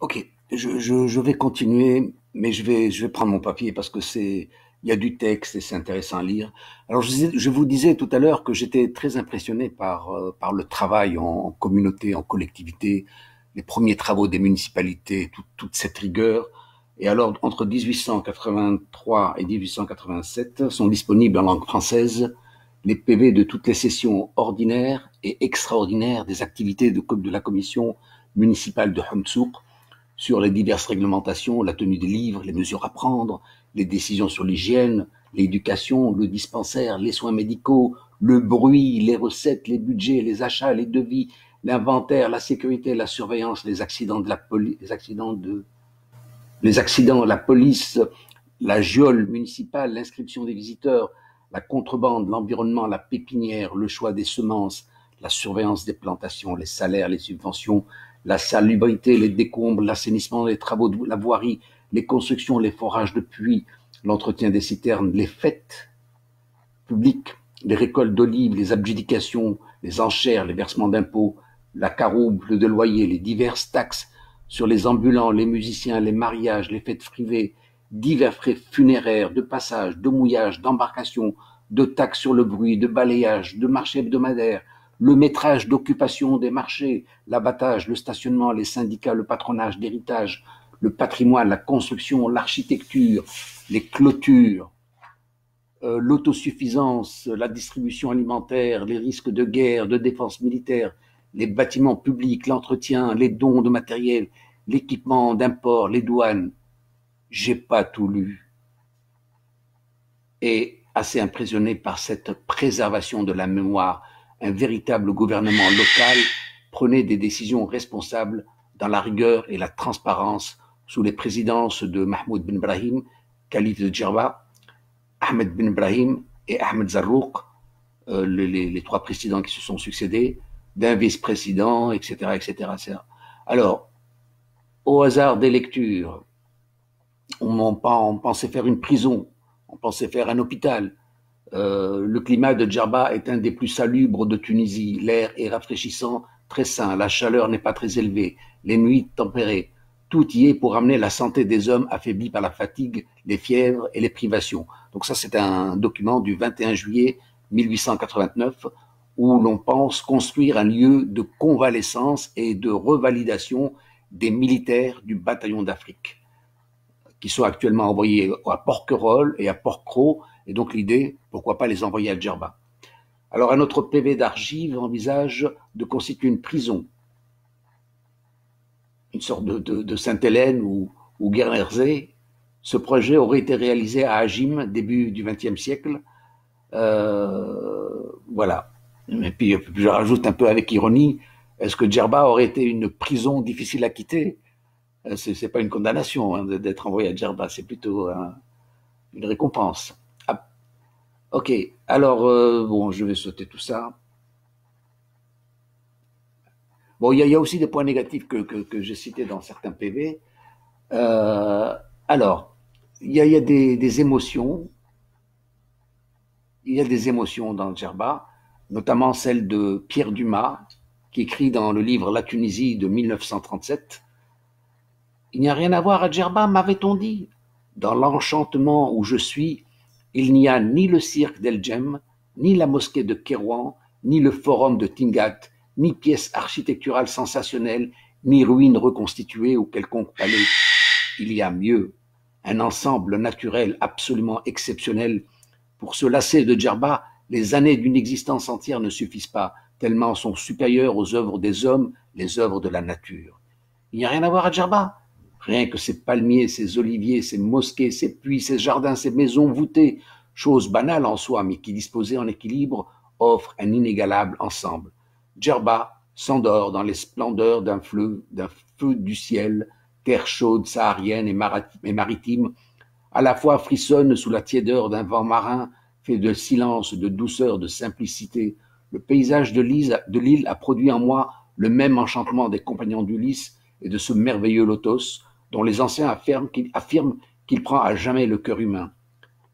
Ok, je vais continuer, mais je vais prendre mon papier parce que il y a du texte et c'est intéressant à lire. Alors, je vous disais tout à l'heure que j'étais très impressionné par le travail en communauté, en collectivité, les premiers travaux des municipalités, toute cette rigueur. Et alors, entre 1883 et 1887, sont disponibles en langue française les PV de toutes les sessions ordinaires et extraordinaires des activités de la commission municipale de Hamtsouk sur les diverses réglementations, la tenue des livres, les mesures à prendre, les décisions sur l'hygiène, l'éducation, le dispensaire, les soins médicaux, le bruit, les recettes, les budgets, les achats, les devis, l'inventaire, la sécurité, la surveillance, les accidents de la police, les accidents, la police, la geôle municipale, l'inscription des visiteurs, la contrebande, l'environnement, la pépinière, le choix des semences, la surveillance des plantations, les salaires, les subventions, la salubrité, les décombres, l'assainissement, les travaux de la voirie, les constructions, les forages de puits, l'entretien des citernes, les fêtes publiques, les récoltes d'olives, les abjudications, les enchères, les versements d'impôts, la carouble de loyer, les diverses taxes sur les ambulants, les musiciens, les mariages, les fêtes privées, divers frais funéraires, de passage, de mouillage, d'embarcation, de taxes sur le bruit, de balayage, de marché hebdomadaire, le métrage d'occupation des marchés, l'abattage, le stationnement, les syndicats, le patronage d'héritage, le patrimoine, la construction, l'architecture, les clôtures, l'autosuffisance, la distribution alimentaire, les risques de guerre, de défense militaire, les bâtiments publics, l'entretien, les dons de matériel, l'équipement d'import, les douanes. J'ai pas tout lu et assez impressionné par cette préservation de la mémoire. Un véritable gouvernement local prenait des décisions responsables dans la rigueur et la transparence sous les présidences de Mahmoud Ben Brahim, calife de Djerba, Ahmed Ben Brahim et Ahmed Zarrouk, les trois présidents qui se sont succédés, d'un vice-président, etc., etc., etc. Alors, au hasard des lectures, on pensait faire une prison, on pensait faire un hôpital. Le climat de Djerba est un des plus salubres de Tunisie. L'air est rafraîchissant, très sain. La chaleur n'est pas très élevée. Les nuits tempérées. Tout y est pour amener la santé des hommes affaiblis par la fatigue, les fièvres et les privations. Donc ça, c'est un document du 21 juillet 1889 où l'on pense construire un lieu de convalescence et de revalidation des militaires du bataillon d'Afrique qui sont actuellement envoyés à Porquerolles et à Porquerolles. Et donc l'idée, pourquoi pas les envoyer à Djerba. Alors un autre PV d'archives envisage de constituer une prison, une sorte de Sainte-Hélène ou Guernesey. Ce projet aurait été réalisé à Agim, début du XXe siècle. Voilà. Et puis je rajoute un peu avec ironie, est-ce que Djerba aurait été une prison difficile à quitter? C'est pas une condamnation hein, d'être envoyé à Djerba, c'est plutôt une récompense. Ah, ok, alors bon, je vais sauter tout ça. Bon, il y a aussi des points négatifs que j'ai cités dans certains PV. Euh, alors, il y a des émotions, il y a des émotions dans le Djerba, notamment celle de Pierre Dumas, qui écrit dans le livre La Tunisie de 1937. Il n'y a rien à voir à Djerba, m'avait-on dit. Dans l'enchantement où je suis, il n'y a ni le cirque d'El Djem, ni la mosquée de Kérouan, ni le forum de Tingat, ni pièce architecturale sensationnelle, ni ruine reconstituée ou quelconque palais. Il y a mieux, un ensemble naturel absolument exceptionnel. Pour se lasser de Djerba, les années d'une existence entière ne suffisent pas, tellement sont supérieures aux œuvres des hommes, les œuvres de la nature. Il n'y a rien à voir à Djerba. Rien que ces palmiers, ces oliviers, ces mosquées, ces puits, ces jardins, ces maisons voûtées, choses banales en soi, mais qui, disposées en équilibre, offrent un inégalable ensemble. Djerba s'endort dans les splendeurs d'un feu du ciel, terre chaude, saharienne et maritime, à la fois frissonne sous la tiédeur d'un vent marin, fait de silence, de douceur, de simplicité. Le paysage de l'île a produit en moi le même enchantement des compagnons d'Ulysse et de ce merveilleux lotos, dont les anciens affirment qu'il prend à jamais le cœur humain.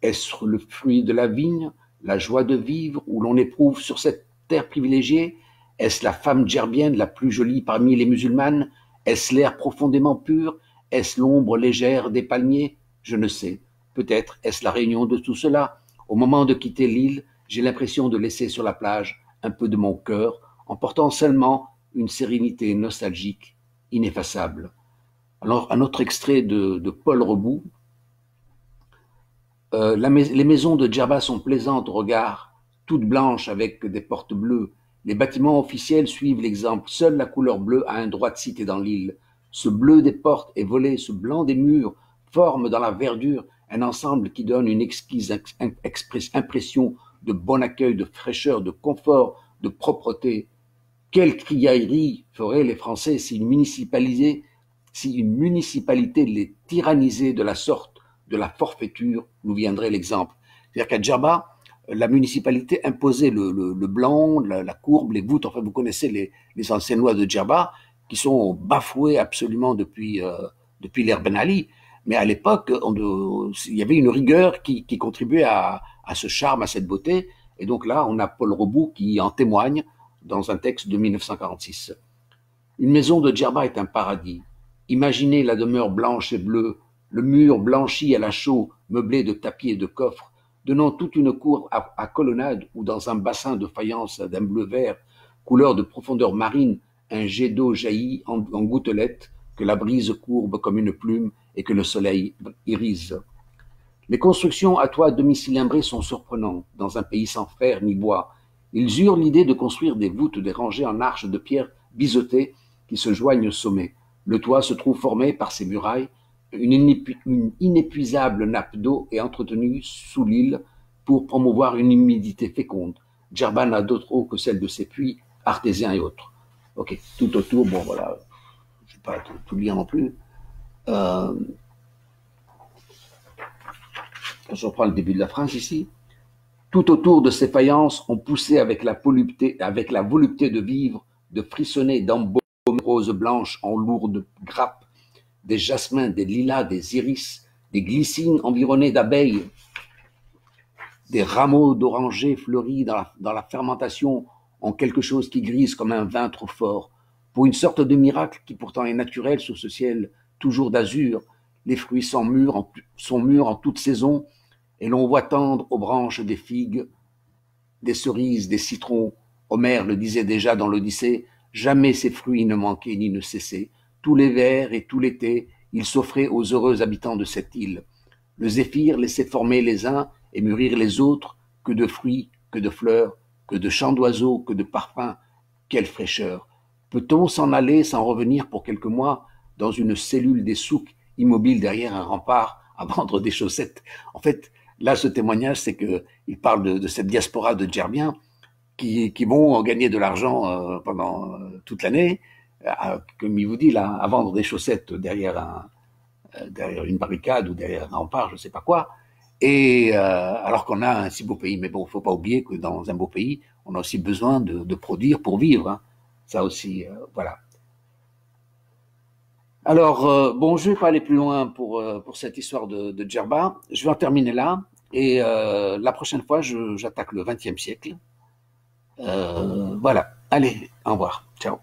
Est-ce le fruit de la vigne, la joie de vivre, où l'on éprouve sur cette terre privilégiée? Est-ce la femme djerbienne la plus jolie parmi les musulmanes? Est-ce l'air profondément pur? Est-ce l'ombre légère des palmiers? Je ne sais. Peut-être est-ce la réunion de tout cela. Au moment de quitter l'île, j'ai l'impression de laisser sur la plage un peu de mon cœur, en portant seulement une sérénité nostalgique ineffaçable. Alors, un autre extrait de Paul Reboux. Les maisons de Djerba sont plaisantes au regard, toutes blanches avec des portes bleues. Les bâtiments officiels suivent l'exemple. Seule la couleur bleue a un droit de cité dans l'île. Ce bleu des portes est volé, ce blanc des murs forme dans la verdure un ensemble qui donne une exquise impression de bon accueil, de fraîcheur, de confort, de propreté. Quelle criaillerie feraient les Français si une municipalité les tyrannisait de la sorte de la forfaiture, nous viendrait l'exemple. C'est-à-dire qu'à Djerba, la municipalité imposait le blanc, la courbe, les voûtes, enfin vous connaissez les anciennes lois de Djerba, qui sont bafouées absolument depuis l'ère Ben Ali. Mais à l'époque, il y avait une rigueur qui contribuait à ce charme, à cette beauté. Et donc là, on a Paul Reboux qui en témoigne dans un texte de 1946. Une maison de Djerba est un paradis. Imaginez la demeure blanche et bleue, le mur blanchi à la chaux, meublé de tapis et de coffres, donnant toute une cour à colonnade où dans un bassin de faïence d'un bleu vert, couleur de profondeur marine, un jet d'eau jaillit en gouttelettes que la brise courbe comme une plume et que le soleil irise. Les constructions à toit demi-cylindré sont surprenantes dans un pays sans fer ni bois. Ils eurent l'idée de construire des voûtes des rangées en arches de pierre biseautées qui se joignent au sommet. Le toit se trouve formé par ces murailles. Une inépuisable nappe d'eau est entretenue sous l'île pour promouvoir une humidité féconde. Djerba n'a d'autre eau que celle de ses puits artésiens et autres. Ok, tout autour, bon voilà, je ne vais pas tout lire non plus. Je reprends le début de la phrase ici. Tout autour de ces faïences, on poussait avec la volupté de vivre, de frissonner d'embaumes roses blanches en lourdes grappes, des jasmins, des lilas, des iris, des glycines environnées d'abeilles, des rameaux d'orangers fleuris dans la fermentation ont quelque chose qui grise comme un vin trop fort. Pour une sorte de miracle qui pourtant est naturel sous ce ciel toujours d'azur, les fruits sont mûrs en toute saison et l'on voit tendre aux branches des figues, des cerises, des citrons. Homère le disait déjà dans l'Odyssée, jamais ces fruits ne manquaient ni ne cessaient. Tous les vers et tout l'été, ils s'offraient aux heureux habitants de cette île. Le zéphyr laissait former les uns et mûrir les autres, que de fruits, que de fleurs, que de chants d'oiseaux, que de parfums. Quelle fraîcheur! Peut-on s'en aller sans revenir pour quelques mois dans une cellule des souks immobile derrière un rempart à vendre des chaussettes? En fait, là, ce témoignage, c'est qu'il parle de cette diaspora de Djerbiens qui vont gagner de l'argent pendant toute l'année, comme il vous dit là, à vendre des chaussettes derrière une barricade ou derrière un rempart, je ne sais pas quoi. Et alors qu'on a un si beau pays, mais bon, il ne faut pas oublier que dans un beau pays, on a aussi besoin de produire pour vivre. Hein. Ça aussi, voilà. Alors, bon, je ne vais pas aller plus loin pour cette histoire de Djerba. Je vais en terminer là. Et la prochaine fois, j'attaque le XXe siècle. Voilà. Allez, au revoir. Ciao.